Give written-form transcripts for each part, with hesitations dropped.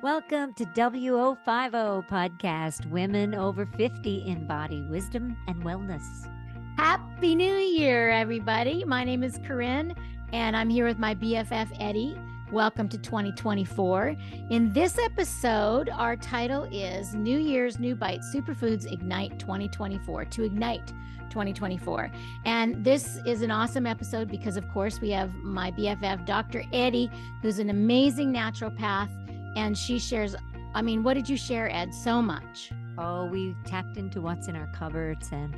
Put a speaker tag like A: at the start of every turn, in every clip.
A: Welcome to WO50 podcast, Women Over 50 in Body Wisdom and Wellness.
B: Happy New Year, everybody. My name is Corinne, and I'm here with my BFF, Eddi. Welcome to 2024. In this episode, our title is New Year's New Bites, Superfoods Ignite 2024, to ignite 2024. And this is an awesome episode because, of course, we have my BFF, Dr. Eddi, who's an amazing naturopath, and she shares, what did you share, Ed? So much.
A: Oh, we tapped into what's in our cupboards and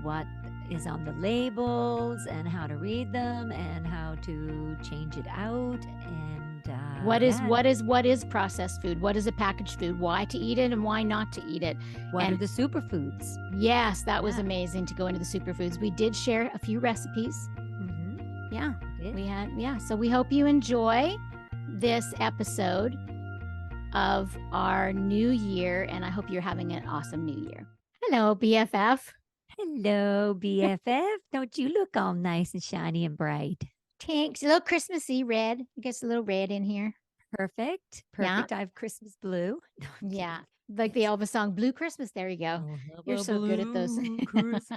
A: what is on the labels and how to read them and how to change it out. And
B: what is processed food? What is a packaged food? Why to eat it and why not to eat it?
A: What are the superfoods?
B: Yes, that was amazing to go into the superfoods. We did share a few recipes.
A: Mm-hmm.
B: Yeah, we had. Yeah, so we hope you enjoy this episode of our new year, and I hope you're having an awesome new year. Hello, BFF.
A: Hello, BFF. Don't you look all nice and shiny and bright?
B: Thanks. A little Christmassy red. I guess a little red in here.
A: Perfect.
B: Yeah.
A: I have Christmas blue. No,
B: yeah. Like the Elvis song, Blue Christmas. There you go. You're so good at those.
A: Christmas.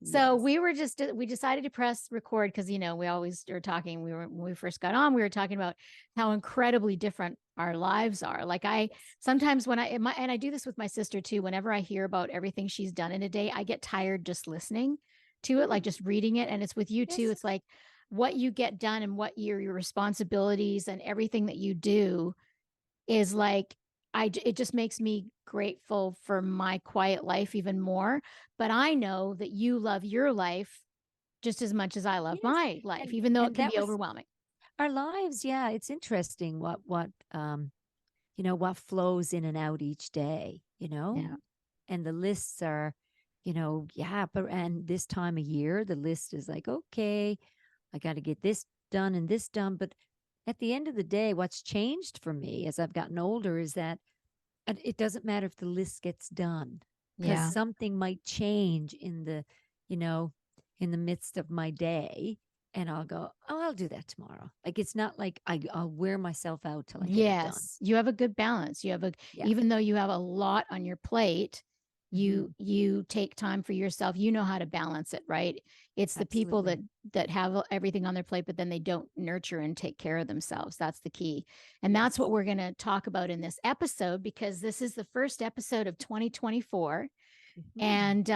B: So yes. we decided to press record because, we always are talking. When we first got on, we were talking about how incredibly different our lives are. Like sometimes when and I do this with my sister too, whenever I hear about everything she's done in a day, I get tired just listening to it, like just reading it. And it's with you too. It's like what you get done and what your responsibilities and everything that you do is like, it just makes me grateful for my quiet life even more. But I know that you love your life just as much as I love my life, even though it can be overwhelming.
A: Our lives, yeah, it's interesting what flows in and out each day,
B: Yeah.
A: And the lists are, and this time of year, the list is like, okay, I got to get this done and this done. But at the end of the day, what's changed for me as I've gotten older is that it doesn't matter if the list gets done because something might change in the, in the midst of my day. And I'll go, oh, I'll do that tomorrow. Like, it's not like I'll wear myself out till I get it done.
B: You have a good balance. You have even though you have a lot on your plate, you take time for yourself. You know how to balance it, right? It's the people that have everything on their plate, but then they don't nurture and take care of themselves. That's the key. And that's what we're going to talk about in this episode, because this is the first episode of 2024. And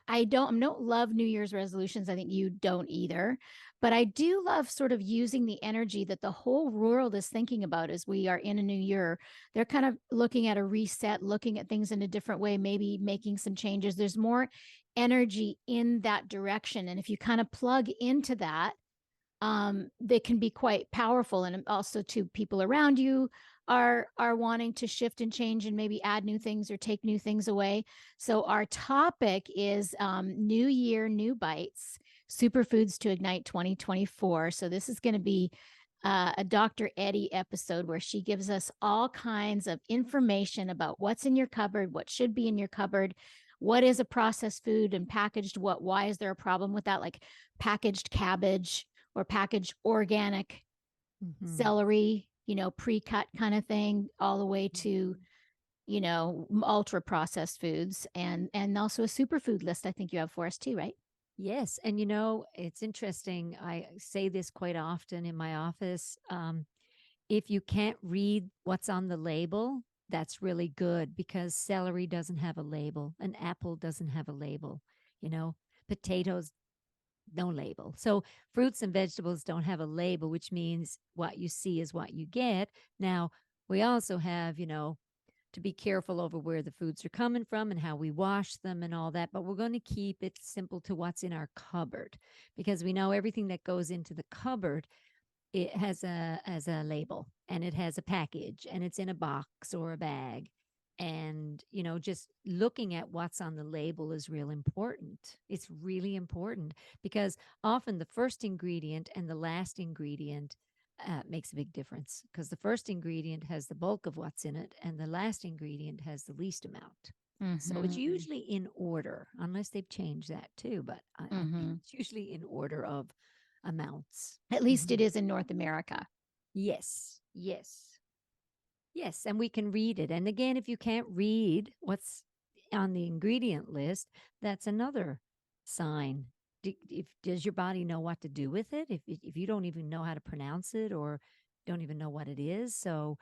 B: I don't love New Year's resolutions. I think you don't either. But I do love sort of using the energy that the whole world is thinking about as we are in a new year. They're kind of looking at a reset, looking at things in a different way, maybe making some changes. There's more energy in that direction. And if you kind of plug into that, they can be quite powerful. And also to people around you are wanting to shift and change and maybe add new things or take new things away. So our topic is New Year, New Bites, Superfoods to Ignite 2024. So this is going to be a Dr. Eddi episode where she gives us all kinds of information about what's in your cupboard, what should be in your cupboard, what is a processed food and packaged, why is there a problem with that, like packaged cabbage or packaged organic celery, pre-cut kind of thing, all the way to, ultra processed foods, and also a superfood list I think you have for us too, right?
A: Yes. And, it's interesting. I say this quite often in my office. If you can't read what's on the label, that's really good, because celery doesn't have a label. An apple doesn't have a label. Potatoes, no label. So fruits and vegetables don't have a label, which means what you see is what you get. Now, we also have, to be careful over where the foods are coming from and how we wash them and all that. But we're going to keep it simple to what's in our cupboard, because we know everything that goes into the cupboard, it has a label and it has a package and it's in a box or a bag. And, just looking at what's on the label is real important. It's really important, because often the first ingredient and the last ingredient makes a big difference, because the first ingredient has the bulk of what's in it and the last ingredient has the least amount. So it's usually in order, unless they've changed that too. But I think it's usually in order of amounts.
B: At least it is in North America.
A: Yes. Yes. Yes, and we can read it. And again, if you can't read what's on the ingredient list, that's another sign. Does your body know what to do with it? If you don't even know how to pronounce it or don't even know what it is, so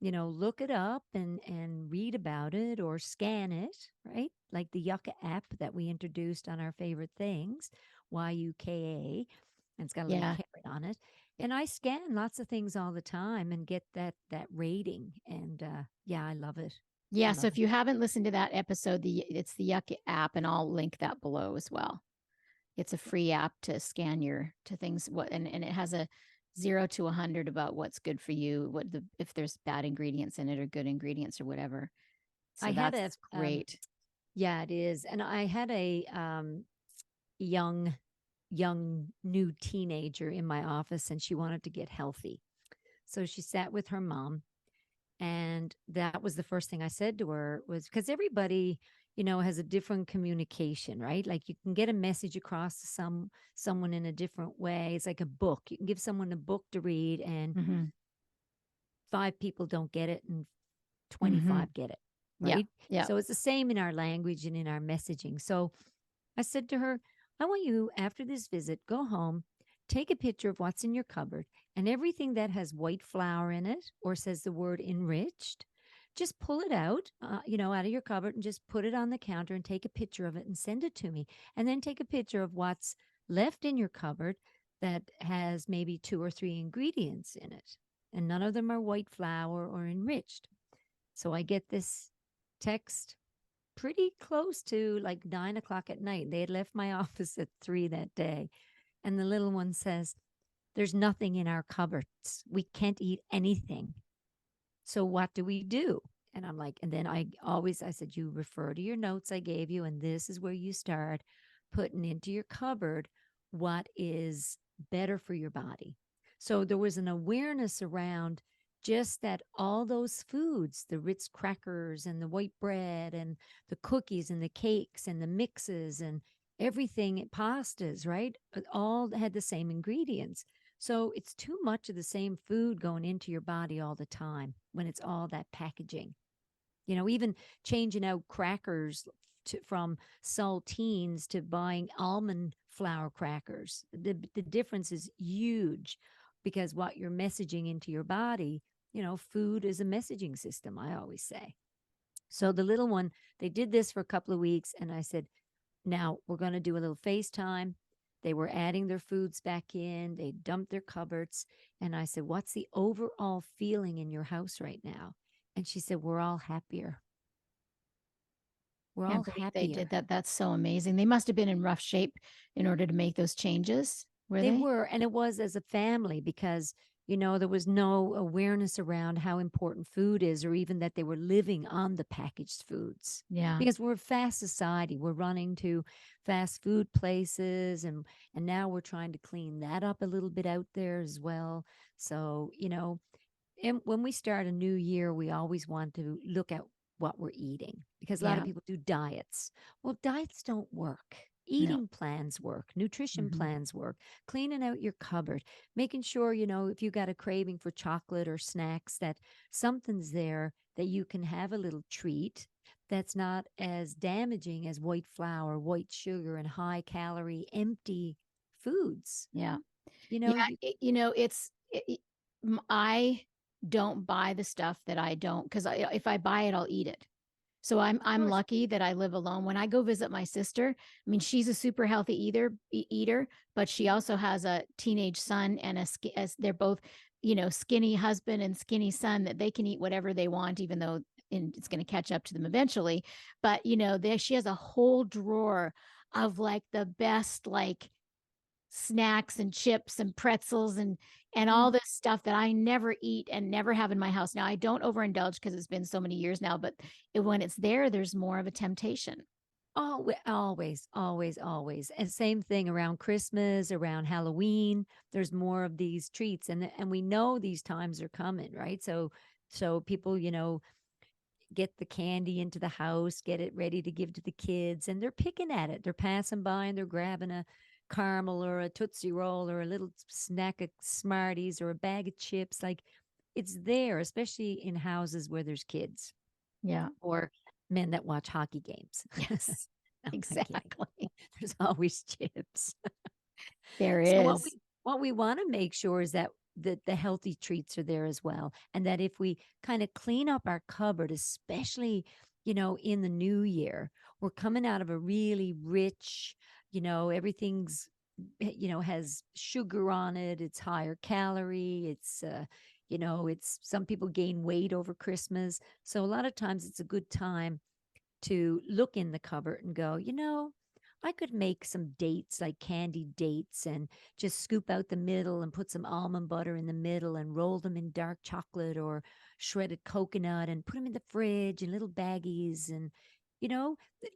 A: look it up and read about it or scan it, right? Like the Yucca app that we introduced on our favorite things, YUKA, and it's got a little
B: Yeah.
A: carrot on it. And I scan lots of things all the time and get that rating. And yeah, I love it. I
B: Yeah. So
A: love
B: if
A: it.
B: you haven't listened to that episode, it's the Yucca app, and I'll link that below as well. It's a free app to scan your to things what and it has a 0 to 100 about what's good for you, what the if there's bad ingredients in it or good ingredients or whatever.
A: I
B: So
A: had a
B: that's great.
A: yeah, it is. And I had a young new teenager in my office, and she wanted to get healthy. So she sat with her mom, and that was the first thing I said to her was because everybody has a different communication, right? Like you can get a message across to someone in a different way. It's like a book. You can give someone a book to read, and
B: Mm-hmm.
A: 5 people don't get it and
B: Mm-hmm.
A: 25 get it,
B: Yeah.
A: right?
B: Yeah.
A: So it's the same in our language and in our messaging. So I said to her, I want you, after this visit, go home, take a picture of what's in your cupboard, and everything that has white flour in it or says the word enriched, just pull it out, out of your cupboard and just put it on the counter and take a picture of it and send it to me. And then take a picture of what's left in your cupboard that has maybe 2 or 3 ingredients in it. And none of them are white flour or enriched. So I get this text pretty close to like 9 o'clock at night. They had left my office at 3 that day. And the little one says, there's nothing in our cupboards. We can't eat anything. So what do we do? And I'm like, and then I said, you refer to your notes I gave you, and this is where you start putting into your cupboard what is better for your body. So there was an awareness around just that all those foods, the Ritz crackers and the white bread and the cookies and the cakes and the mixes and everything, pastas, right? All had the same ingredients. So it's too much of the same food going into your body all the time when it's all that packaging. Even changing out crackers from saltines to buying almond flour crackers. The difference is huge because what you're messaging into your body, food is a messaging system, I always say. So the little one, they did this for a couple of weeks, and I said, now we're going to do a little FaceTime. They were adding their foods back in, they dumped their cupboards. And I said, what's the overall feeling in your house right now? And she said, we're all happier. We're
B: Can't
A: all
B: believe they did
A: happier.
B: that. That's so amazing. They must have been in rough shape in order to make those changes, were
A: They
B: they?
A: were, and it was as a family because, there was no awareness around how important food is, or even that they were living on the packaged foods.
B: Yeah.
A: Because we're a fast society, we're running to fast food places, and now we're trying to clean that up a little bit out there as well. So, and when we start a new year, we always want to look at what we're eating because a lot of
B: Yeah.
A: people do diets. Well, diets don't work.
B: No.
A: Eating plans work, nutrition
B: Mm-hmm.
A: plans work, cleaning out your cupboard, making sure, if you got a craving for chocolate or snacks, that something's there that you can have a little treat that's not as damaging as white flour, white sugar, and high calorie, empty foods.
B: Yeah.
A: You
B: Yeah.
A: know, you,
B: I don't buy the stuff that I don't, because if I buy it, I'll eat it. So
A: of
B: I'm
A: course,
B: lucky that I live alone. When I go visit my sister, I mean, she's a super healthy eater, but she also has a teenage son and as they're both, skinny husband and skinny son, that they can eat whatever they want, even though it's going to catch up to them eventually. But she has a whole drawer of like the best like snacks and chips and pretzels and all
A: mm,
B: this stuff that I never eat and never have in my house. Now I don't overindulge because it's been so many years now, but when it's there, there's more of a temptation.
A: always, always, always. And same thing around Christmas, around Halloween. There's more of these treats, and we know these times are coming, right? So people, get the candy into the house, get it ready to give to the kids, and they're picking at it. They're passing by and they're grabbing a caramel or a Tootsie Roll or a little snack of Smarties or a bag of chips. Like it's there, especially in houses where there's kids
B: Yeah.
A: or men that watch hockey games.
B: Yes.
A: No, I'm kidding.
B: Exactly.
A: There's always chips.
B: There
A: So
B: is.
A: what we want to make sure is that the healthy treats are there as well, and that if we kind of clean up our cupboard, especially in the new year, we're coming out of a really rich, everything's has sugar on it. It's higher calorie. It's some people gain weight over Christmas, so a lot of times it's a good time to look in the cupboard and go, I could make some dates, like candied dates, and just scoop out the middle and put some almond butter in the middle and roll them in dark chocolate or shredded coconut and put them in the fridge in little baggies and,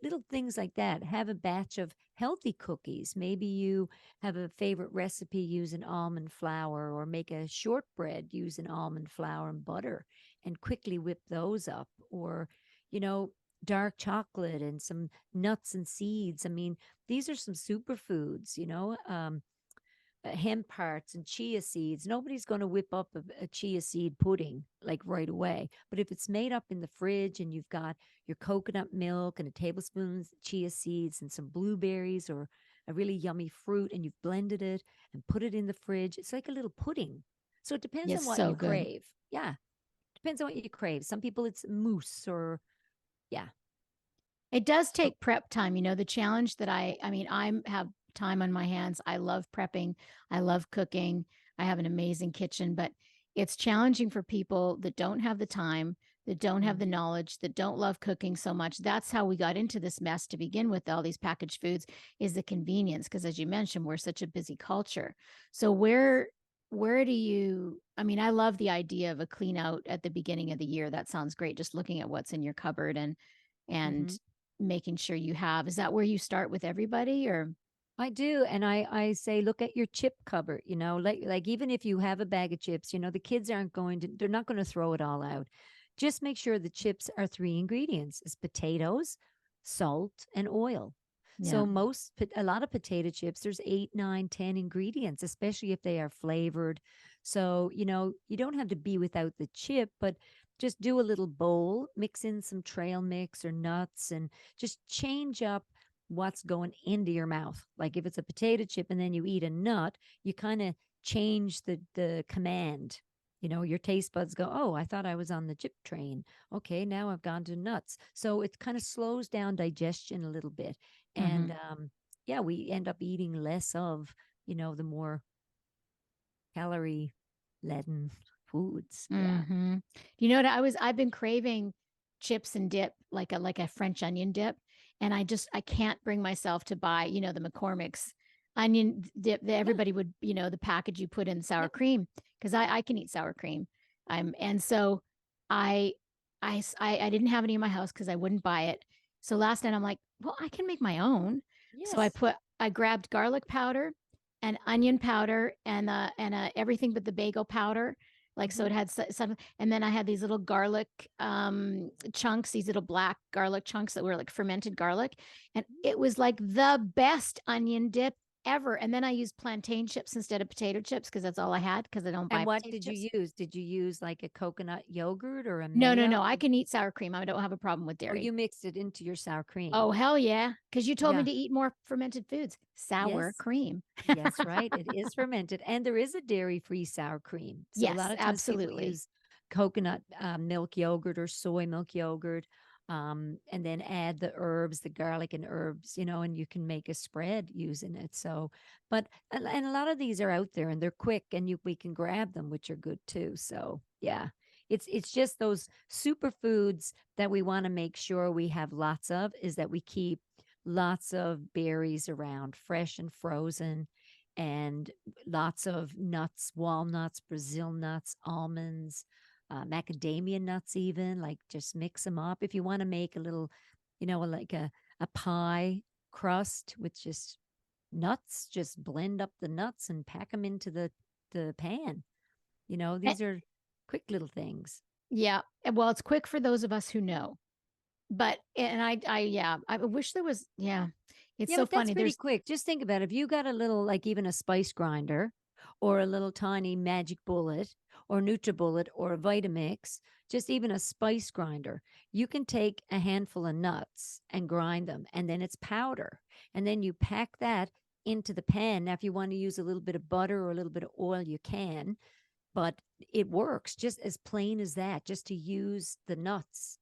A: little things like that. Have a batch of healthy cookies. Maybe you have a favorite recipe using almond flour, or make a shortbread using almond flour and butter and quickly whip those up. Or, you know, dark chocolate and some nuts and seeds. I mean, these are some superfoods, hemp hearts and chia seeds. Nobody's going to whip up a chia seed pudding like right away. But if it's made up in the fridge and you've got your coconut milk and a tablespoon of chia seeds and some blueberries or a really yummy fruit, and you've blended it and put it in the fridge, it's like a little pudding. So it depends
B: Yes,
A: on what
B: so
A: you
B: good.
A: crave. Yeah. Depends on what you crave. Some people it's mousse or, yeah.
B: It does
A: So,
B: take prep time. The challenge that I mean, I have time on my hands. I love prepping. I love cooking. I have an amazing kitchen, but it's challenging for people that don't have the time, that don't have
A: mm,
B: the knowledge, that don't love cooking so much. That's how we got into this mess to begin with. All these packaged foods is the convenience. Cause as you mentioned, we're such a busy culture. So where do you, I mean, I love the idea of a clean out at the beginning of the year. That sounds great. Just looking at what's in your cupboard and
A: mhm.
B: making sure you have. Is that where you start with everybody or?
A: I do, and I say look at your chip cupboard. Like even if you have a bag of chips, the kids aren't going to they're not going to throw it all out. Just make sure the chips are three ingredients: it's potatoes, salt, and oil.
B: Yeah.
A: So a lot of potato chips, there's 8, 9, 10 ingredients, especially if they are flavored. So you don't have to be without the chip, but just do a little bowl, mix in some trail mix or nuts, and just change up what's going into your mouth. Like if it's a potato chip and then you eat a nut, you kind of change the command. Your taste buds go, oh, I thought I was on the chip train. Okay, now I've gone to nuts. So it kind of slows down digestion a little bit. And
B: Mhm.
A: yeah, we end up eating less of, the more calorie laden foods. Yeah.
B: Mhm. You know what I've been craving chips and dip, like a French onion dip, and I can't bring myself to buy, the McCormick's onion dip that
A: Yeah.
B: everybody would, the package you put in sour
A: Yeah.
B: cream because I can eat sour cream. And so I I didn't have any in my house because I wouldn't buy it. So last night I'm like, well, I can make my own. So
A: Yes.
B: I grabbed garlic powder and onion powder and everything but the bagel powder, like, so
A: Hmm.
B: it had some, and then I had these little garlic chunks, these little black garlic chunks that were like fermented garlic. And it was like the best onion dip ever. And then I used plantain chips instead of potato chips because that's all I had because I don't buy
A: And what
B: potato
A: did
B: chips.
A: you use? Did you use like a coconut yogurt or a
B: No, no,
A: mayo?
B: no. I can eat sour cream. I don't have a problem with
A: Oh,
B: dairy.
A: you mixed it into your sour cream.
B: Oh, hell yeah. Because you told me
A: Yeah.
B: to eat more fermented foods. Sour
A: Yes.
B: cream.
A: Yes, right. It is fermented, and there is a dairy-free sour cream. So a lot
B: Yes,
A: of times people
B: absolutely.
A: use coconut milk yogurt or soy milk yogurt, and then add the herbs, the garlic and herbs, and you can make a spread using it. So, but and a lot of these are out there and they're quick, and we can grab them, which are good too. So yeah, it's just those superfoods that we want to make sure we have lots of. Is that we keep lots of berries around, fresh and frozen, and lots of nuts, walnuts, Brazil nuts, almonds, macadamia nuts, even like just mix them up. If you want to make a little, like a pie crust with just nuts, just blend up the nuts and pack them into the pan.
B: Eh,
A: These are quick little things.
B: yeah. Well, it's quick for those of us who know. But and yeah, I wish there was, yeah. It's
A: Yeah,
B: so
A: but that's
B: funny.
A: pretty
B: There's
A: quick. Just think about it. If you got a little, like even a spice grinder or a little tiny magic bullet or NutriBullet or a Vitamix, just even a spice grinder. You can take a handful of nuts and grind them, and then it's powder. And then you pack that into the pan. Now, if you want to use a little bit of butter or a little bit of oil, you can, but it works just as plain as that, just to use the nuts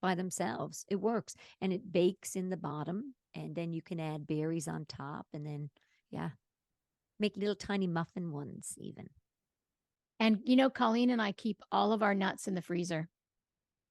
A: by themselves. It works, and it bakes in the bottom, and then you can add berries on top, and then, yeah, make little tiny muffin ones even.
B: And, Colleen and I keep all of our nuts in the freezer.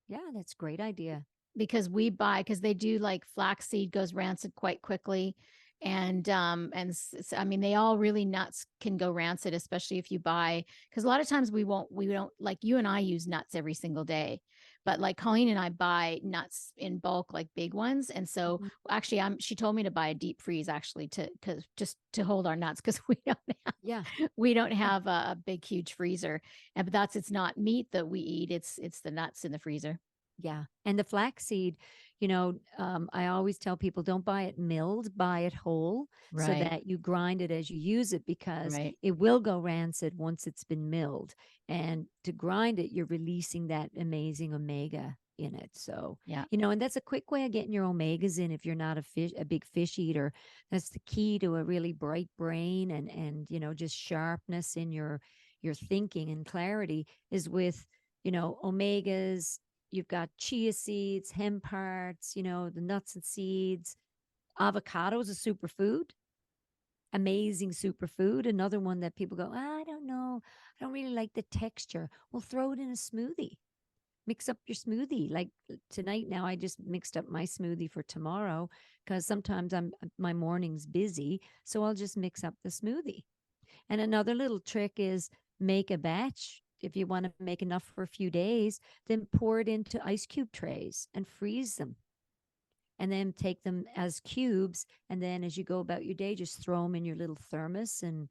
A: Yeah, that's a great idea.
B: Because they do, like, flaxseed goes rancid quite quickly. And I mean, they all really, nuts can go rancid, especially if you buy, because a lot of times we don't, like, you and I use nuts every single day, but like Colleen and I buy nuts in bulk, like big ones. And so
A: Mhm.
B: actually, she told me to buy a deep freeze, actually, because just to hold our nuts, because
A: Yeah,
B: we don't
A: yeah,
B: have a big, huge freezer. And but it's not meat that we eat, it's the nuts in the freezer.
A: yeah. And the flaxseed, I always tell people, don't buy it milled, buy it whole, so
B: Right.
A: that you grind it as you use it, because
B: Right.
A: it will go rancid once it's been milled. And to grind it, you're releasing that amazing omega in it. So,
B: Yeah.
A: and that's a quick way of getting your omegas in if you're not a big fish eater. That's the key to a really bright brain, and just sharpness in your thinking and clarity is with, omegas. You've got chia seeds, hemp hearts, the nuts and seeds. Avocado is a superfood, amazing superfood. Another one that people go, I don't know. I don't really like the texture. Well, throw it in a smoothie. Mix up your smoothie. Like tonight, now I just mixed up my smoothie for tomorrow, because sometimes my morning's busy. So I'll just mix up the smoothie. And another little trick is make a batch. If you want to make enough for a few days, then pour it into ice cube trays and freeze them. And then take them as cubes. And then as you go about your day, just throw them in your little thermos and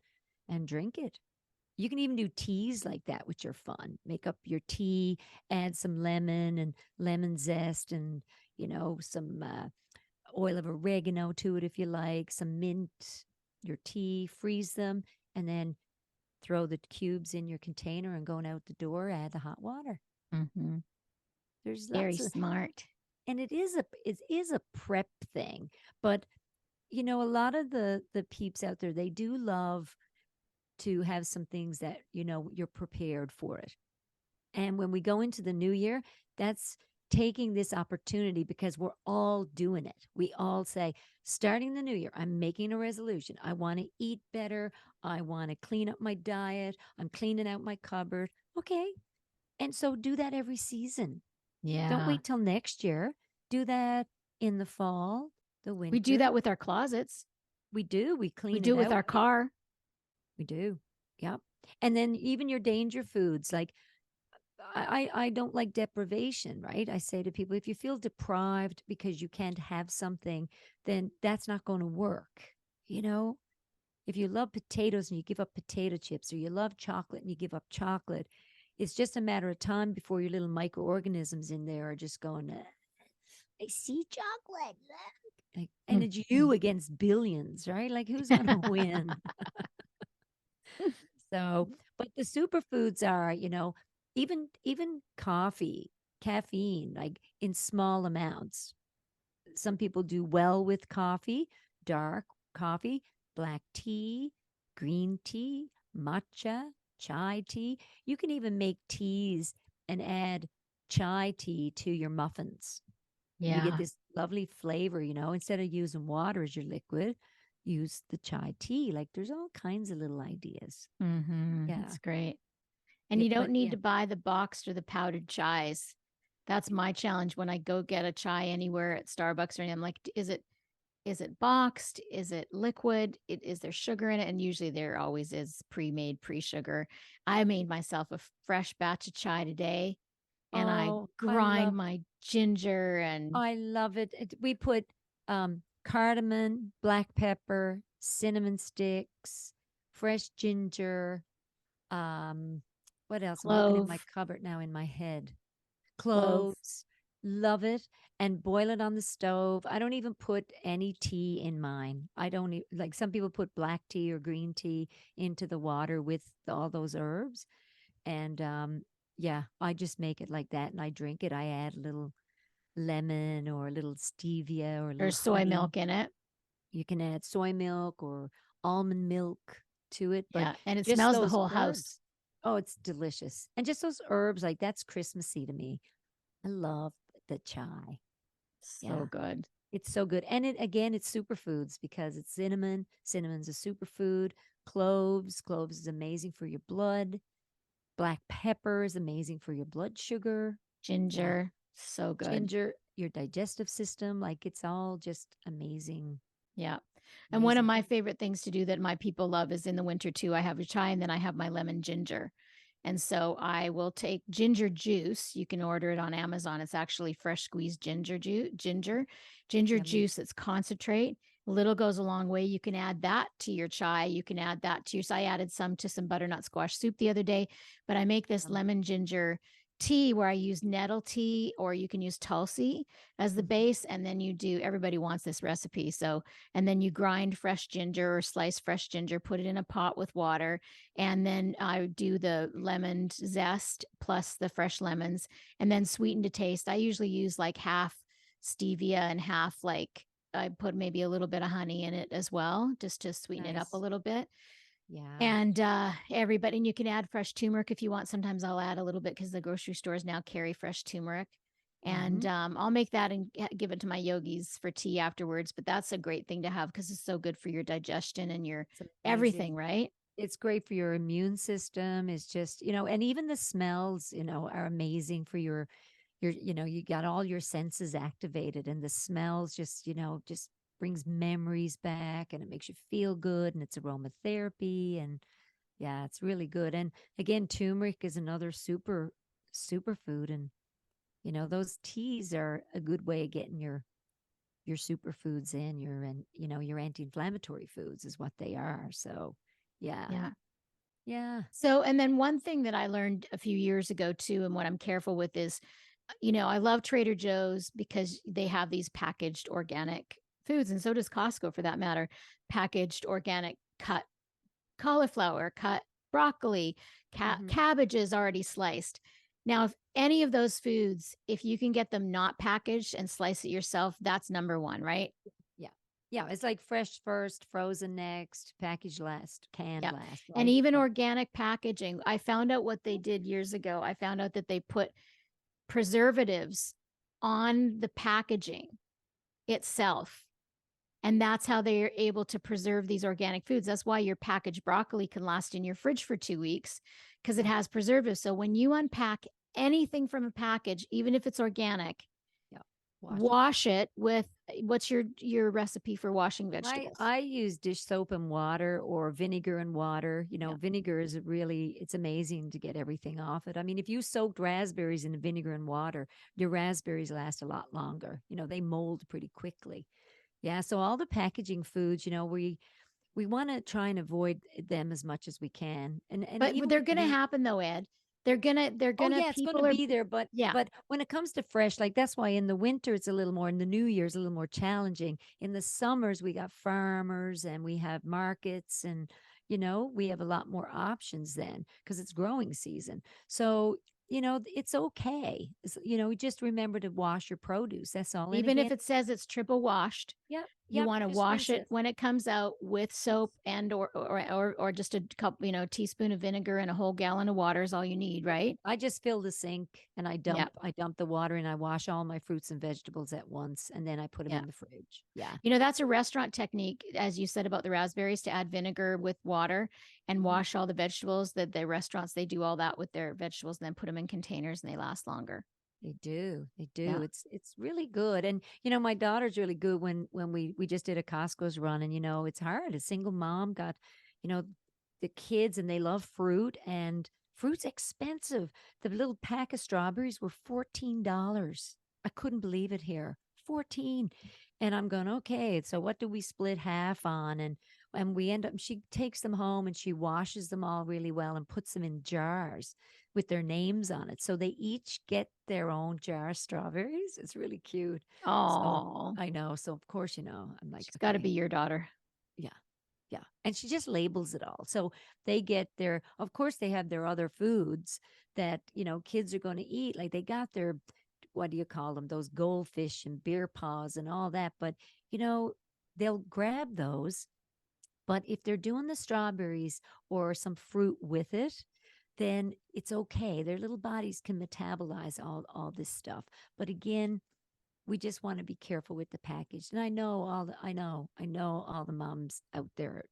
A: drink it. You can even do teas like that, which are fun. Make up your tea, add some lemon and lemon zest, and some oil of oregano to it if you like, some mint, your tea, freeze them, and then throw the cubes in your container, and going out the door, add the hot water.
B: Mm-hmm.
A: There's
B: Very
A: lots of,
B: smart.
A: and it is a prep thing, but a lot of the peeps out there, they do love to have some things that you're prepared for it. And when we go into the new year, that's taking this opportunity, because we're all doing it. We all say, starting the new year, I'm making a resolution. I want to eat better. I want to clean up my diet. I'm cleaning out my cupboard. Okay. And so do that every season. Don't
B: Yeah.
A: wait till next year. Do that in the fall, the
B: We do
A: winter.
B: that with our closets.
A: We do. We
B: We
A: clean
B: do
A: it
B: it with
A: out.
B: our car.
A: We do. Yep. And then even your danger foods, like I don't like deprivation, right? I say to people, if you feel deprived because you can't have something, then that's not going to work. You know, if you love potatoes and you give up potato chips, or you love chocolate and you give up chocolate, it's just a matter of time before your little microorganisms in there are just going, I see chocolate. And it's you against billions, right? Like, who's going to win? So, but the superfoods are, even coffee, caffeine, like in small amounts. Some people do well with coffee, dark coffee, black tea, green tea, matcha, chai tea. You can even make teas and add chai tea to your muffins. You get
B: Yeah.
A: this lovely flavor, instead of using water as your liquid, use the chai tea. Like, there's all kinds of little ideas.
B: Mm-hmm.
A: Yeah.
B: That's great. And
A: Yeah,
B: you don't
A: but
B: need
A: yeah.
B: to buy the boxed or the powdered chais. That's my challenge when I go get a chai anywhere at Starbucks or anything. I'm like, is it boxed? Is it liquid? Is there sugar in it? And usually there always is pre-made, pre-sugar. I made myself a fresh batch of chai today, and I
A: Oh,
B: grind my ginger and
A: I love it. We put cardamom, black pepper, cinnamon sticks, fresh ginger. Um, what else? I'm looking in my
B: clove,
A: cupboard now in my head.
B: clove.
A: Cloves. Love it. And boil it on the stove. I don't even put any tea in mine. I don't like some people put black tea or green tea into the water with all those herbs. And yeah, I just make it like that and I drink it. I add a little lemon or a little stevia or a
B: Or
A: little
B: soy
A: honey.
B: milk in it.
A: You can add soy milk or almond milk to it, but
B: Yeah, and it
A: just
B: smells the
A: those
B: whole house.
A: herbs. Oh, it's delicious. And just those herbs, like that's Christmassy to me. I love the chai.
B: So
A: Yeah.
B: good.
A: It's so good. And it again, it's superfoods because it's cinnamon. Cinnamon's a superfood. Cloves. Cloves is amazing for your blood. Black pepper is amazing for your blood sugar. Yeah.
B: Ginger, so good.
A: Ginger, your digestive system. Like it's all just amazing,
B: Yeah. And one of
A: amazing
B: my
A: food.
B: favorite things to do that my people love is in the winter too. I have a chai and then I have my lemon ginger. And so I will take ginger juice. You can order it on Amazon. It's actually fresh squeezed ginger
A: Yummy.
B: juice. It's concentrate. A little goes a long way. You can add that to your chai. You can add that to your. So I added some to some butternut squash soup the other day, but I make this
A: Yum.
B: lemon ginger tea where I use nettle tea or you can use Tulsi as the
A: Mhm.
B: base. And then you do, everybody wants this recipe. So and then you grind fresh ginger or slice fresh ginger, put it in a pot with water, and then I do the lemon zest plus the fresh lemons, and then sweeten to taste. I usually use like half stevia and half like I put maybe a little bit of honey in it as well, just to sweeten it up a
A: Nice.
B: little bit.
A: Yeah.
B: And everybody, and you can add fresh turmeric if you want. Sometimes I'll add a little bit because the grocery stores now carry fresh turmeric. And
A: Hmm.
B: I'll make that and give it to my yogis for tea afterwards. But that's a great thing to have because it's so good for your digestion and your
A: It's
B: everything,
A: amazing.
B: right?
A: It's great for your immune system. It's just, and even the smells, are amazing for you got all your senses activated and the smells just, just brings memories back and it makes you feel good and it's aromatherapy and yeah, it's really good. And again, turmeric is another superfood and those teas are a good way of getting your superfoods in, your anti-inflammatory foods is what they are. So, yeah.
B: Yeah.
A: Yeah.
B: So, and then one thing that I learned a few years ago too, and what I'm careful with is, I love Trader Joe's because they have these packaged organic foods, and so does Costco for that matter, packaged organic cut cauliflower, cut broccoli,
A: Mhm.
B: cabbages already sliced. Now, if any of those foods, if you can get them not packaged and slice it yourself, that's number one, right?
A: Yeah. Yeah, it's like fresh first, frozen next, packaged last, canned
B: Yeah.
A: last,
B: And
A: right?
B: even
A: Yeah.
B: organic packaging, I found out what they did years ago. I found out that they put preservatives on the packaging itself. And that's how they're able to preserve these organic foods. That's why your packaged broccoli can last in your fridge for 2 weeks because it
A: Yeah.
B: has preservatives. So when you unpack anything from a package, even if it's organic,
A: Yeah. Wash it.
B: wash it with what's your recipe for washing
A: I
B: vegetables?
A: I use dish soap and water or vinegar and water.
B: Yeah.
A: Vinegar is it's amazing to get everything off it. I mean, if you soaked raspberries in vinegar and water, your raspberries last a lot longer. They mold pretty quickly. Yeah, so all the packaging foods, we want to try and avoid them as much as we can. And
B: But
A: even
B: they're
A: with
B: going to
A: meat.
B: happen though, Ed. They're
A: Oh
B: going to
A: yeah, it's going to
B: people are
A: be there, but
B: yeah.
A: but when it comes to fresh, like that's why in the winter it's a little more, in the New Year's a little more challenging. In the summers we got farmers and we have markets and we have a lot more options then because it's growing season. So it's okay. Just remember to wash your produce. That's all. And
B: Even if
A: again,
B: it says it's triple washed,
A: yep,
B: you
A: yep,
B: want to
A: just
B: wash
A: rinse
B: it
A: it.
B: when it comes out with
A: Yes.
B: soap and or just a cup, teaspoon of vinegar and a whole gallon of water is all you need, right?
A: I just fill the sink and
B: Yeah.
A: I dump the water and I wash all my fruits and vegetables at once and then I put them
B: Yeah.
A: in the fridge. Yeah.
B: That's a restaurant technique, as you said about the raspberries, to add vinegar with water and
A: Mhm.
B: wash all the vegetables. That the restaurants, they do all that with their vegetables and then put them in containers and they last longer.
A: They do. They
B: Yeah.
A: do. It's really good. And my daughter's really good when we just did a Costco's run and it's hard. A single mom got, you know, the kids and they love fruit and fruit's expensive. The little pack of strawberries were $14. I couldn't believe it here. 14. And I'm going, okay, so what do we split half on? And we end up she takes them home and she washes them all really well and puts them in jars. with their names on it. So they each get their own jar of strawberries. It's really cute. So
B: Oh,
A: I know. So of course, I'm like,
B: she's got to
A: okay,
B: be your daughter.
A: yeah, yeah. And she just labels it all. So they get their, of course, they have their other foods that, kids are going to eat. Like they got their, what do you call them? Those goldfish and beer paws and all that. But, they'll grab those. But if they're doing the strawberries or some fruit with it, then it's okay. Their little bodies can metabolize all this stuff. But again, we just want to be careful with the package. And I know all the moms out there,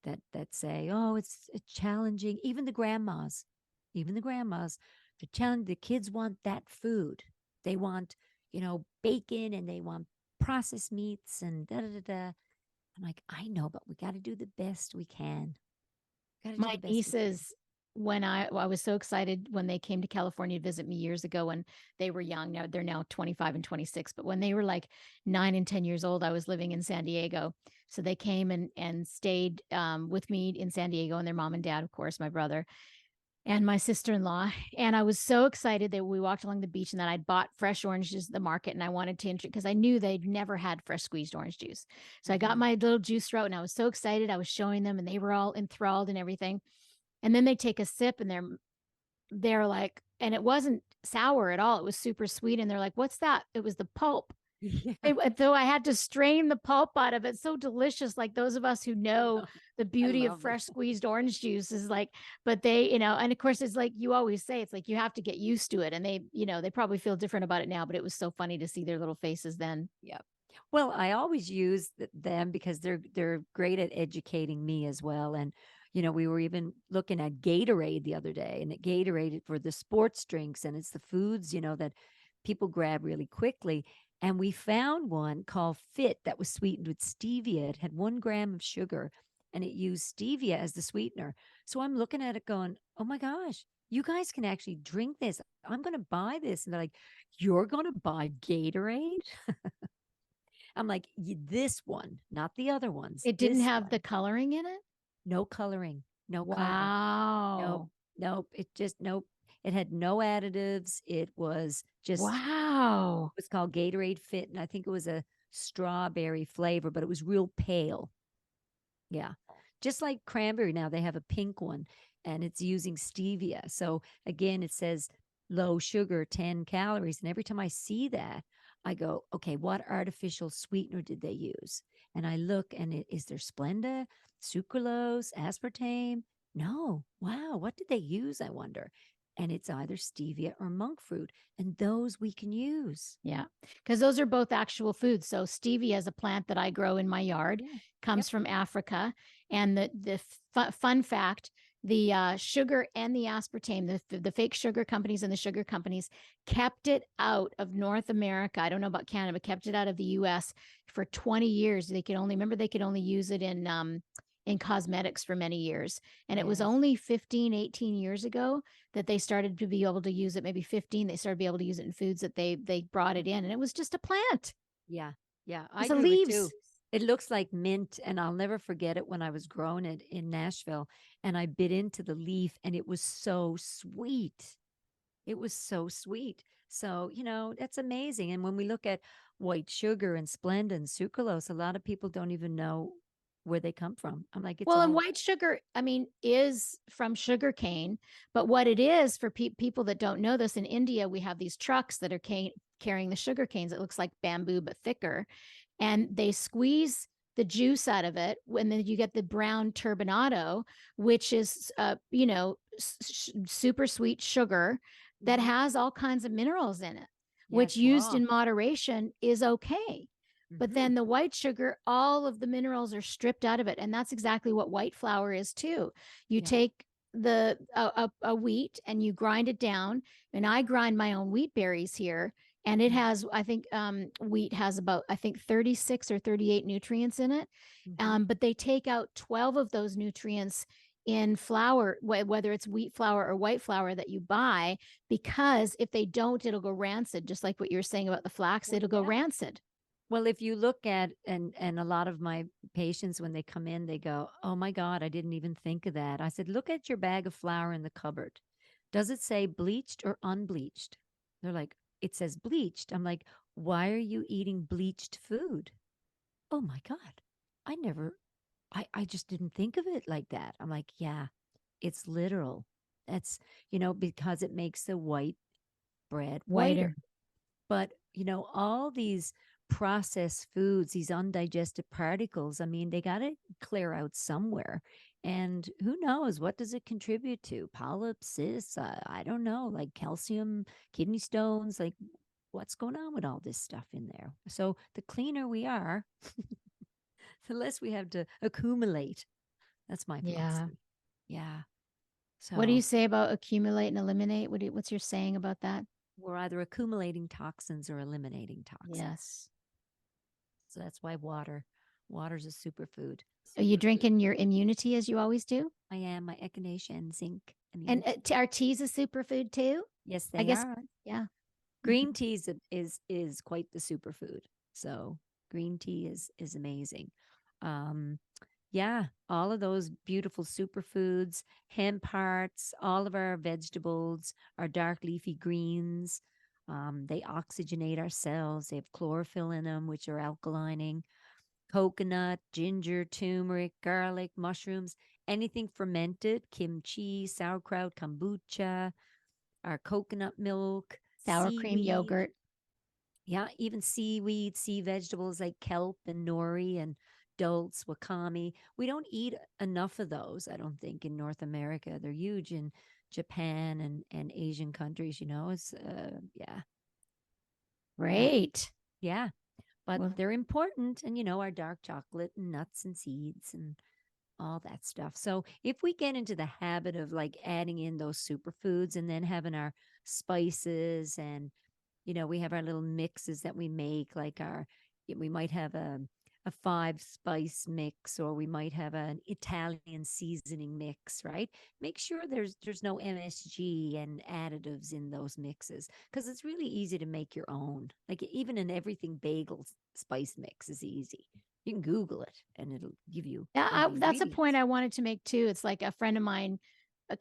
A: that say, oh, it's challenging. Even the grandmas, the challenge. The kids want that food. They want, bacon, and they want processed meats and da da da da. I'm like, I know, but we got to do the best we can. Got to do
B: My
A: the best we can.
B: nieces, when I was so excited when they came to California to visit me years ago when they were young. Now they're now 25 and 26, but when they were like 9 and 10 years old, I was living in San Diego. So they came and stayed with me in San Diego, and their mom and dad, of course, my brother and my sister-in-law. And I was so excited that we walked along the beach and that I'd bought fresh oranges at the market, and I wanted to because I knew they'd never had fresh squeezed orange juice. So I got
A: Mm-hmm.
B: my little juice route and I was so excited. I was showing them and they were all enthralled and everything. And then they take a sip and they're like, and it wasn't sour at all. It was super sweet. And they're like, "What's that?" It was the pulp.
A: Yeah,
B: Though I had to strain the pulp out of it. So delicious. Like those of us who
A: I
B: know
A: know.
B: the
A: I
B: beauty of
A: love it.
B: fresh squeezed orange juice is like, but they, and of course it's like you always say, it's like you have to get used to it. And they probably feel different about it now, but it was so funny to see their little faces then.
A: Yeah. Well, I always use them because they're great at educating me as well. And we were even looking at Gatorade the other day, and Gatorade for the sports drinks, and it's the foods that people grab really quickly. And we found one called Fit that was sweetened with stevia. It had 1 gram of sugar, and it used stevia as the sweetener. So I'm looking at it going, oh my gosh, you guys can actually drink this. I'm going to buy this. And they're like, you're going to buy Gatorade? I'm like, this one, not the other ones.
B: It didn't
A: This
B: have the
A: one,
B: coloring in it.
A: no coloring, no coloring. Nope,
B: Wow.
A: nope. Nope. It had no additives. It was just,
B: Wow.
A: it was called Gatorade Fit. And I think it was a strawberry flavor, but it was real pale. Yeah. Just like cranberry now, they have a pink one and it's using stevia. So again, it says low sugar, 10 calories. And every time I see that, I go, okay, what artificial sweetener did they use? And I look, and is there Splenda, sucralose, aspartame? No. Wow. What did they use? I wonder. And it's either stevia or monk fruit. And those we can use.
B: Yeah, because those are both actual foods. So stevia is a plant that I grow in my yard,
A: Yeah. Yep.
B: comes from Africa. And the fun fact, the sugar and the aspartame, the fake sugar companies and the sugar companies kept it out of North America. I don't know about Canada, but kept it out of the U.S. for 20 years. They could only use it in cosmetics for many years. And it was
A: Yes.
B: only 15, 18 years ago that they started to be able to use it. Maybe 15, they started to be able to use it in foods that they brought it in. And it was just a plant.
A: Yeah. Yeah.
B: It
A: I
B: was the
A: grew it too.
B: leaves.
A: It looks like mint, and I'll never forget it when I was growing it in Nashville and I bit into the leaf and it was so sweet. It was so sweet. So, that's amazing. And when we look at white sugar and Splenda and sucralose, a lot of people don't even know where they come from. I'm like, it's
B: Well, and
A: all,
B: white sugar, I mean, is from sugar cane. But what it is for people that don't know this, in India, we have these trucks that are carrying the sugar canes. It looks like bamboo, but thicker. And they squeeze the juice out of it. And then you get the brown turbinado, which is, super sweet sugar that
A: mhm.
B: has all kinds of minerals in it,
A: Yeah,
B: which
A: it's
B: used
A: raw.
B: in moderation is okay. But
A: Hmm.
B: then the white sugar, all of the minerals are stripped out of it. And that's exactly what white flour is too. You
A: Yeah.
B: take a wheat and you grind it down. And I grind my own wheat berries here. And it
A: Mm-hmm.
B: has, I think, wheat has about, I think, 36 or 38 nutrients in it.
A: Mm-hmm.
B: But they take out 12 of those nutrients in flour, whether it's wheat flour or white flour that you buy, because if they don't, it'll go rancid. Just like what you're saying about the flax,
A: Well,
B: it'll go
A: yeah.
B: rancid.
A: Well, if you look at, and a lot of my patients when they come in, they go, "Oh my God, I didn't even think of that." I said, "Look at your bag of flour in the cupboard. Does it say bleached or unbleached? They're like, it says bleached. I'm like, why are you eating bleached food? Oh my God. I never, I just didn't think of it like that. I'm like, yeah, it's literal. That's, because it makes the white bread whiter.
B: Whiter.
A: But, all these processed foods, these undigested particles, I mean, they got to clear out somewhere. And who knows? What does it contribute to? Polyps, cysts? I don't know, like calcium, kidney stones, like what's going on with all this stuff in there? So the cleaner we are, the less we have to accumulate. That's my
B: Yeah.
A: philosophy. Yeah.
B: What do you
A: So
B: say about accumulate and eliminate? What's your saying about that?
A: we're either accumulating toxins or eliminating toxins.
B: Yes.
A: So that's why water's a superfood.
B: Are you
A: Superfood.
B: drinking your immunity as you always do?
A: I am my echinacea and zinc
B: And
A: immunity.
B: are teas a superfood too?
A: Yes,
B: I
A: they
B: guess,
A: are.
B: yeah.
A: Green tea is quite the superfood. So green tea is amazing. Um, yeah, all of those beautiful superfoods, hemp hearts, all of our vegetables, our dark leafy greens. They oxygenate our cells. They have chlorophyll in them, which are alkalining. Coconut, ginger, turmeric, garlic, mushrooms, anything fermented, kimchi, sauerkraut, kombucha, our coconut milk,
B: Sour cream
A: seaweed.
B: yogurt.
A: Yeah, even seaweed, sea vegetables like kelp and nori and dulse, wakame. We don't eat enough of those, I don't think, in North America. They're huge in Japan and Asian countries, It's yeah. Yeah.
B: Great.
A: Yeah. But
B: Well,
A: they're important. And, our dark chocolate and nuts and seeds and all that stuff. So if we get into the habit of like adding in those superfoods and then having our spices and we have our little mixes that we make, like we might have a 5 spice mix, or we might have an Italian seasoning mix, right? Make sure there's no MSG and additives in those mixes, because it's really easy to make your own. Like even an everything bagel spice mix is easy. You can Google it and it'll give you
B: yeah,
A: all the
B: that's a point
A: ingredients.
B: I wanted to make too. It's like a friend of mine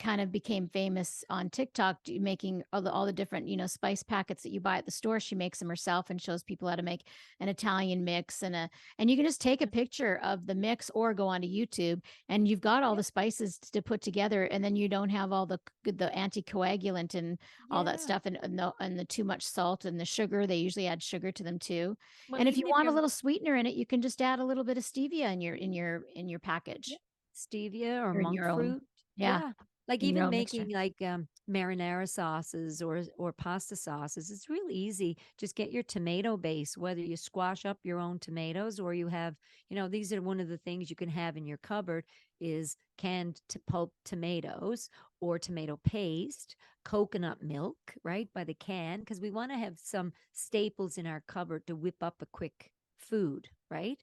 B: kind of became famous on TikTok making all the different, spice packets that you buy at the store. She makes them herself and shows people how to make an Italian mix and you can just take a
A: Yeah.
B: picture of the mix or go onto YouTube and you've got all
A: Yeah.
B: the spices to put together and then you don't have all the anticoagulant and all that
A: Yeah.
B: stuff and the too much salt and the sugar. They usually add sugar to them too.
A: Well,
B: And if you
A: even if
B: want a
A: you're
B: little sweetener in it, you can just add a little bit of stevia in your
A: Yeah.
B: package
A: Stevia or
B: or in
A: monk
B: your own.
A: fruit.
B: Yeah,
A: Yeah. Like
B: in your
A: even
B: own mixture.
A: making like marinara sauces or pasta sauces. It's really easy. Just get your tomato base, whether you squash up your own tomatoes or you have, these are one of the things you can have in your cupboard is canned pulp tomatoes or tomato paste, coconut milk, right? By the can, because we want to have some staples in our cupboard to whip up a quick food, right?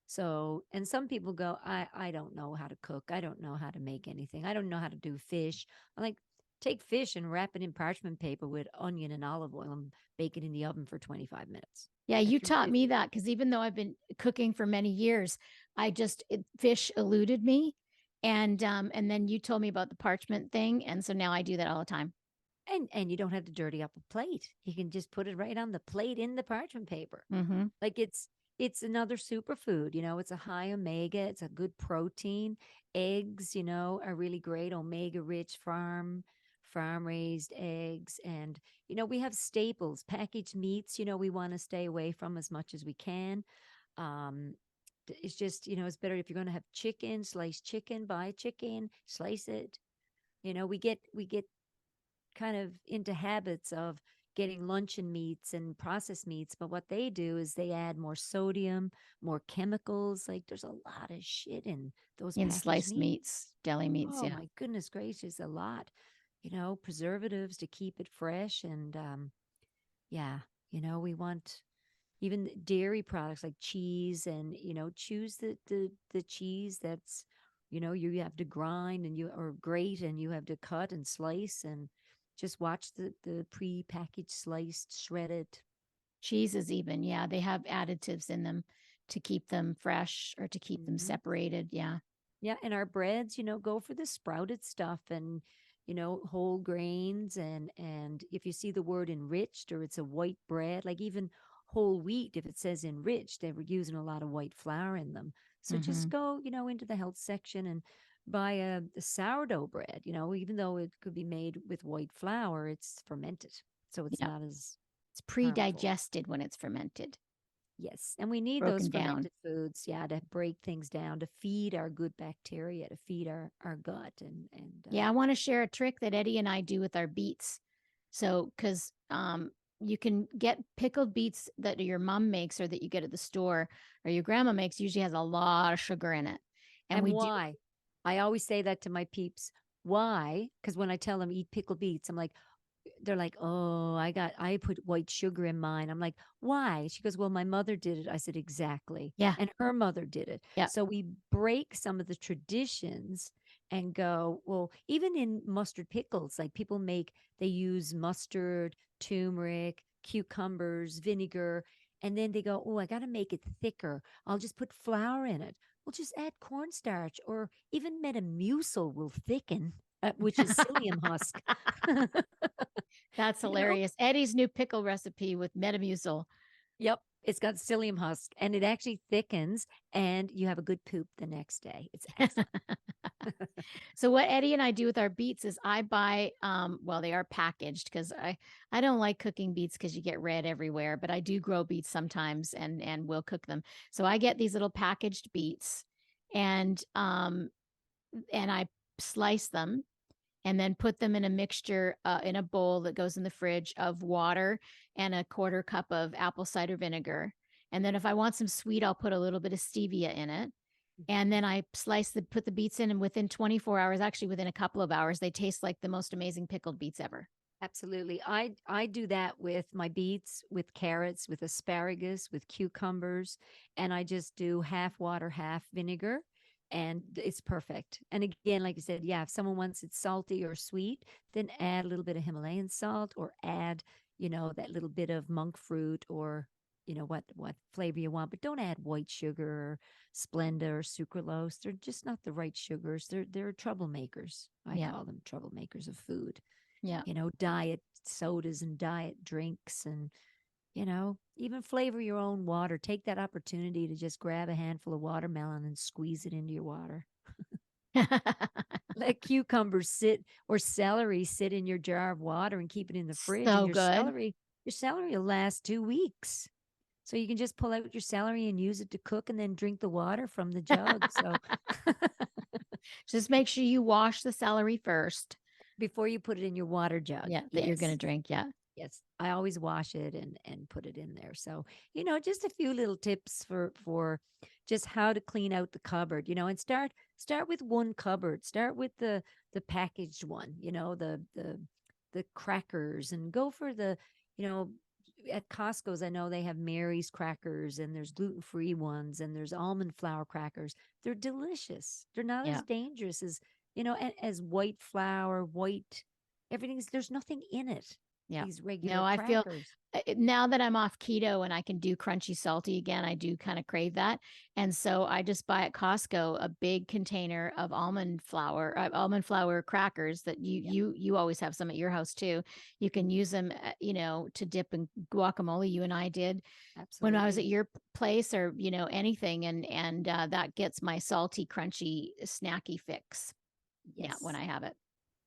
A: So, and some people go, I don't know how to cook. I don't know how to make anything. I don't know how to do fish. I'm like, take fish and wrap it in parchment paper with onion and olive oil and bake it in the oven for 25 minutes.
B: Yeah, you
A: That's your
B: taught
A: fish.
B: me that because even though I've been cooking for many years, fish eluded me, and then you told me about the parchment thing, and so now I do that all the time.
A: And you don't have to dirty up a plate. You can just put it right on the plate in the parchment paper.
B: Mm-hmm.
A: Like it's another superfood, it's a high omega, it's a good protein. Eggs, are really great, omega rich farm raised eggs. And we have staples, packaged meats, we want to stay away from as much as we can. Um it's just, it's better if you're going to have chicken, slice chicken, buy chicken, slice it. We get kind of into habits of getting luncheon meats and processed meats, but what they do is they add more sodium, more chemicals. Like there's a lot of shit in those
B: In
A: packaged
B: sliced
A: meats.
B: meats, deli meats,
A: Oh
B: yeah.
A: my goodness gracious, a lot. Preservatives to keep it fresh. And yeah, we want even dairy products like cheese. And choose the cheese that's you have to grind and you or grate, and you have to cut and slice, and just watch the pre-packaged sliced shredded.
B: Cheeses even, yeah, they have additives in them to keep them fresh or to keep them
A: Hmm.
B: separated. Yeah.
A: Yeah, and our breads, go for the sprouted stuff. And whole grains, and if you see the word enriched or it's a white bread, like even whole wheat, if it says enriched, they were using a lot of white flour in them. So
B: Mm-hmm.
A: just go, into the health section and buy a sourdough bread, even though it could be made with white flour, it's fermented. So it's
B: Yeah.
A: not as
B: It's
A: harmful.
B: pre-digested when it's fermented,
A: Yes. And we need those
B: broken down.
A: fermented foods, yeah, to break things down, to feed our good bacteria, to feed our gut.
B: Yeah, I want to share a trick that Eddi and I do with our beets. So, because you can get pickled beets that your mom makes or that you get at the store or your grandma makes, usually has a lot of sugar in it. And
A: and
B: we do,
A: why? I always say that to my peeps. Why? Because when I tell them eat pickled beets, they're like, oh, I put white sugar in mine. I'm like, why? She goes, well, my mother did it. I said, exactly.
B: yeah,
A: And her mother did it.
B: yeah.
A: So we break some of the traditions and go, well, even in mustard pickles, like they use mustard, turmeric, cucumbers, vinegar, and then they go, oh, I got to make it thicker. I'll just put flour in it. Well, just add cornstarch or even Metamucil will thicken, which is psyllium husk.
B: That's
A: you know?
B: hilarious. Eddi's new pickle recipe with Metamucil.
A: Yep. It's got psyllium husk and it actually thickens and you have a good poop the next day. It's excellent.
B: So what Eddi and I do with our beets is I buy well they are packaged because I don't like cooking beets because you get red everywhere, but I do grow beets sometimes and will cook them. So I get these little packaged beets and I slice them and then put them in a mixture in a bowl that goes in the fridge of water and a quarter cup of apple cider vinegar. And then if I want some sweet, I'll put a little bit of stevia in it. And then I put the beets in, and within 24 hours, actually within a couple of hours, they taste like the most amazing pickled beets ever.
A: Absolutely. I do that with my beets, with carrots, with asparagus, with cucumbers, and I just do half water, half vinegar, and it's perfect. And again, like you said, yeah, if someone wants it salty or sweet, then add a little bit of Himalayan salt or add, that little bit of monk fruit or what flavor you want, but don't add white sugar or Splenda or sucralose. They're just not the right sugars. They're troublemakers. I
B: Yeah.
A: call them troublemakers of food.
B: Yeah.
A: Diet sodas and diet drinks and, even flavor your own water. Take that opportunity to just grab a handful of watermelon and squeeze it into your water. Let cucumbers sit or celery sit in your jar of water and keep it in the fridge. And
B: So good.
A: your celery will last 2 weeks. So you can just pull out your celery and use it to cook and then drink the water from the jug. So
B: Just make sure you wash the celery first.
A: before you put it in your water jug.
B: Yeah, that you're going to
A: Yes.
B: drink. Yeah.
A: Yes, I always wash it and put it in there. So, just a few little tips for just how to clean out the cupboard, and start with one cupboard. Start with the packaged one, the crackers and go for you know, at Costco's I know they have Mary's crackers and there's gluten-free ones and there's almond flour crackers. They're delicious. They're not
B: Yeah.
A: as dangerous as, as white flour, white everything's there's nothing in it,
B: Yeah.
A: these regular
B: No, I feel
A: crackers.
B: now that I'm off keto and I can do crunchy salty again, I do kind of crave that. And so I just buy at Costco a big container of almond flour crackers that
A: Yeah,
B: you always have some at your house too. You can use them, to dip in guacamole. You and I did when I was at
A: absolutely.
B: your place, or anything, and that gets my salty, crunchy, snacky fix. Yeah, when
A: Yes.
B: I have it.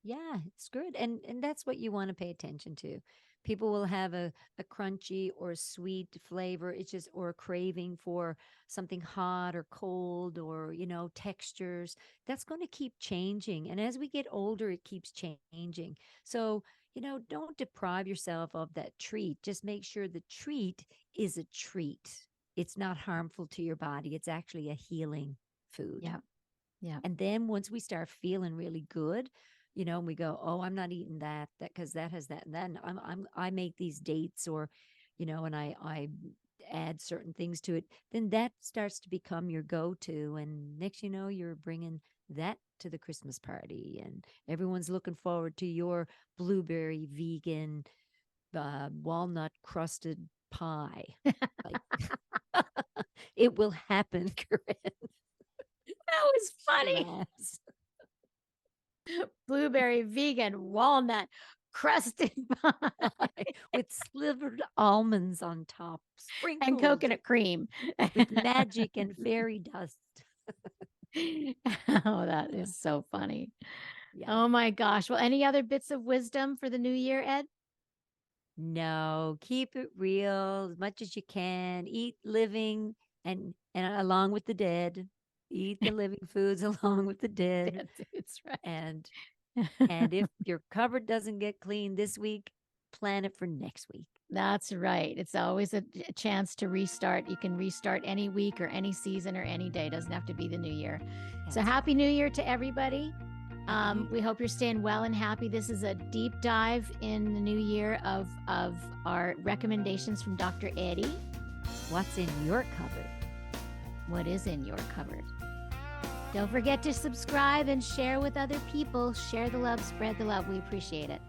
A: Yeah, it's good. And that's what you want to pay attention to. People will have a crunchy or sweet flavor. It's just or a craving for something hot or cold or, textures. That's going to keep changing. And as we get older, it keeps changing. So, don't deprive yourself of that treat. Just make sure the treat is a treat. It's not harmful to your body. It's actually a healing food.
B: Yeah, yeah,
A: And then once we start feeling really good, and we go, oh, I'm not eating that because that has that. And then I make these dates or, and I add certain things to it. Then that starts to become your go-to. And next, you're bringing that to the Christmas party and everyone's looking forward to your blueberry vegan walnut crusted pie. Like it will happen, Corinne.
B: that was
A: She
B: funny.
A: laughs.
B: Blueberry vegan walnut crusted pie
A: with slivered almonds on top,
B: and
A: sprinkled
B: coconut cream.
A: with magic and fairy dust.
B: Oh, that is so funny.
A: Yeah.
B: Oh my gosh. Well, any other bits of wisdom for the new year, Ed?
A: No, keep it real as much as you can. Eat living and along with the dead. Eat the living foods along with the dead.
B: That's right.
A: And if your cupboard doesn't get clean this week, plan it for next week.
B: That's right. It's always a chance to restart. You can restart any week or any season or any day. It doesn't have to be the new year. So
A: That's
B: happy new year to everybody.
A: Happy New
B: We hope you're staying well and happy. This is a deep dive in the new year of our recommendations from Dr. Eddi.
A: What's in your cupboard?
B: What is in your cupboard? Don't forget to subscribe and share with other people. Share the love, spread the love. We appreciate it.